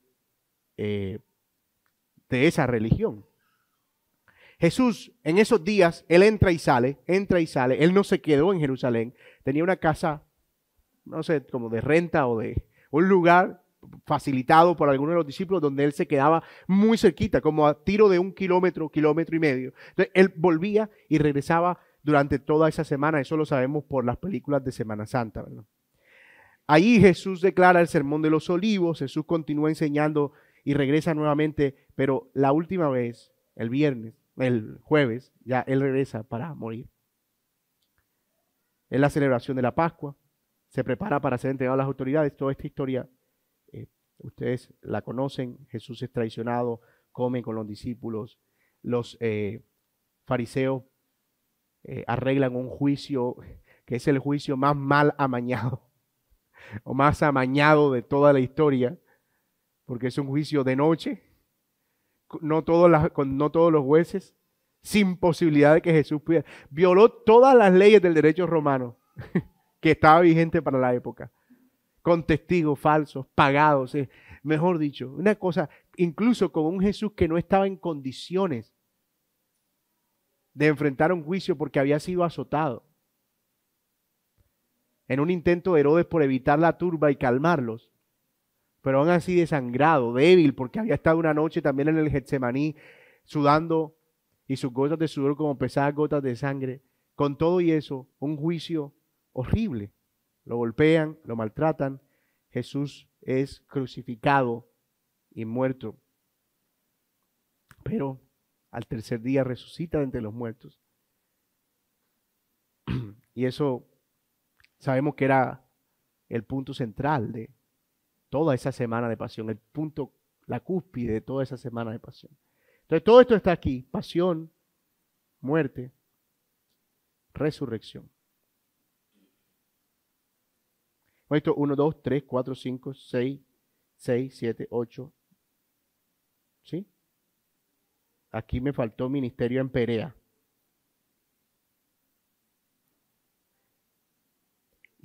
esa religión. Jesús en esos días, él entra y sale, él no se quedó en Jerusalén, tenía una casa, no sé, como de renta o de un lugar facilitado por algunos de los discípulos donde él se quedaba muy cerquita, como a tiro de 1 kilómetro, kilómetro y medio. Entonces él volvía y regresaba durante toda esa semana, eso lo sabemos por las películas de Semana Santa, ¿verdad? Ahí Jesús declara el Sermón de los Olivos, Jesús continúa enseñando y regresa nuevamente, pero la última vez, el jueves, ya él regresa para morir. Es la celebración de la Pascua, se prepara para ser entregado a las autoridades. Toda esta historia, ustedes la conocen, Jesús es traicionado, come con los discípulos, los fariseos arreglan un juicio que es el juicio más mal amañado o más amañado de toda la historia, porque es un juicio de noche, no todos los jueces, sin posibilidad de que Jesús pudiera. Violó todas las leyes del derecho romano que estaba vigente para la época, con testigos falsos, pagados, mejor dicho, una cosa, incluso con un Jesús que no estaba en condiciones de enfrentar un juicio porque había sido azotado. En un intento de Herodes por evitar la turba y calmarlos, pero aún así desangrado, débil, porque había estado una noche también en el Getsemaní, sudando y sus gotas de sudor como pesadas gotas de sangre. Con todo y eso, un juicio horrible. Lo golpean, lo maltratan. Jesús es crucificado y muerto. Pero al tercer día resucita de entre los muertos. Y eso sabemos que era el punto central de toda esa semana de pasión, el punto, la cúspide de toda esa semana de pasión. Entonces todo esto está aquí, pasión, muerte, resurrección. Esto 1, 2, 3, 4, 5, 6, 7, 8. ¿Sí? Aquí me faltó ministerio en Perea.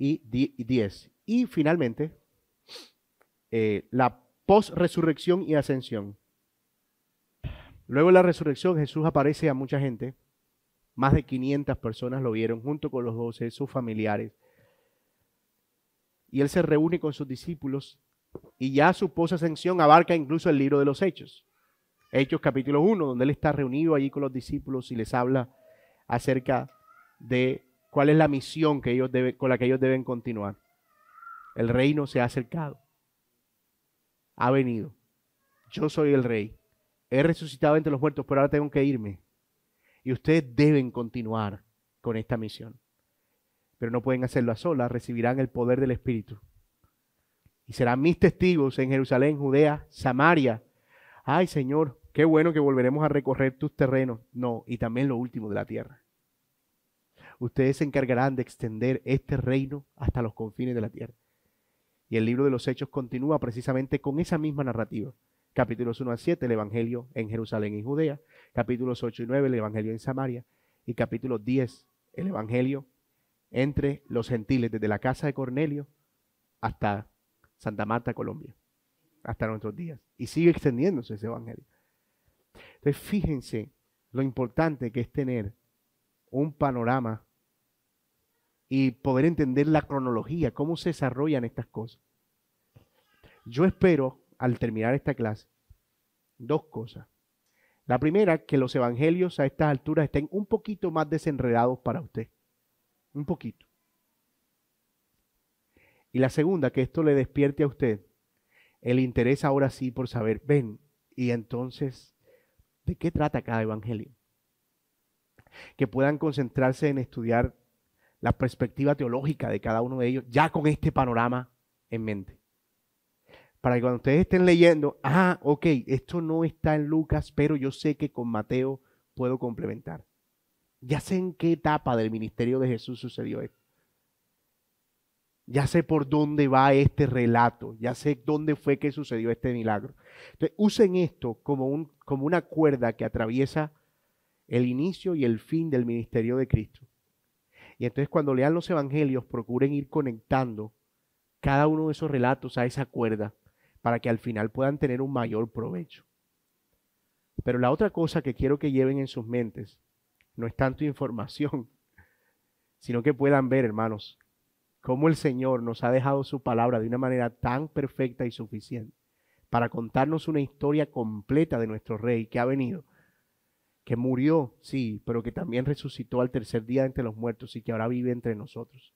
Y 10. Y finalmente, la post-resurrección y ascensión. Luego de la resurrección, Jesús aparece a mucha gente. Más de 500 personas lo vieron junto con los 12, sus familiares. Y él se reúne con sus discípulos y ya su post-ascensión abarca incluso el libro de los Hechos. Hechos capítulo 1, donde él está reunido allí con los discípulos y les habla acerca de cuál es la misión que con la que ellos deben continuar. El reino se ha acercado. Ha venido. Yo soy el rey. He resucitado entre los muertos, pero ahora tengo que irme. Y ustedes deben continuar con esta misión. Pero no pueden hacerlo a solas, recibirán el poder del Espíritu. Y serán mis testigos en Jerusalén, Judea, Samaria. Ay, Señor, qué bueno que volveremos a recorrer tus terrenos. No, y también lo último de la tierra. Ustedes se encargarán de extender este reino hasta los confines de la tierra. Y el libro de los Hechos continúa precisamente con esa misma narrativa. Capítulos 1 a 7, el Evangelio en Jerusalén y Judea. Capítulos 8 y 9, el Evangelio en Samaria. Y capítulo 10, el Evangelio entre los gentiles, desde la casa de Cornelio hasta Santa Marta, Colombia, hasta nuestros días. Y sigue extendiéndose ese Evangelio. Entonces, fíjense lo importante que es tener un panorama y poder entender la cronología, cómo se desarrollan estas cosas. Yo espero, al terminar esta clase, dos cosas. La primera, que los evangelios a estas alturas estén un poquito más desenredados para usted. Un poquito. Y la segunda, que esto le despierte a usted el interés ahora sí por saber, ven, y entonces, ¿de qué trata cada evangelio? Que puedan concentrarse en estudiar la perspectiva teológica de cada uno de ellos, ya con este panorama en mente. Para que cuando ustedes estén leyendo, ok, esto no está en Lucas, pero yo sé que con Mateo puedo complementar. Ya sé en qué etapa del ministerio de Jesús sucedió esto. Ya sé por dónde va este relato. Ya sé dónde fue que sucedió este milagro. Entonces, usen esto como una cuerda que atraviesa el inicio y el fin del ministerio de Cristo. Y entonces cuando lean los evangelios, procuren ir conectando cada uno de esos relatos a esa cuerda para que al final puedan tener un mayor provecho. Pero la otra cosa que quiero que lleven en sus mentes no es tanto información, sino que puedan ver, hermanos, cómo el Señor nos ha dejado su palabra de una manera tan perfecta y suficiente para contarnos una historia completa de nuestro Rey que ha venido, que murió, sí, pero que también resucitó al tercer día entre los muertos y que ahora vive entre nosotros.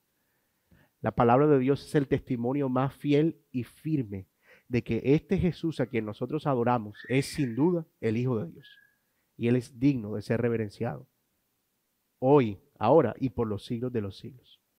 La palabra de Dios es el testimonio más fiel y firme de que este Jesús a quien nosotros adoramos es sin duda el Hijo de Dios. Y Él es digno de ser reverenciado hoy, ahora y por los siglos de los siglos.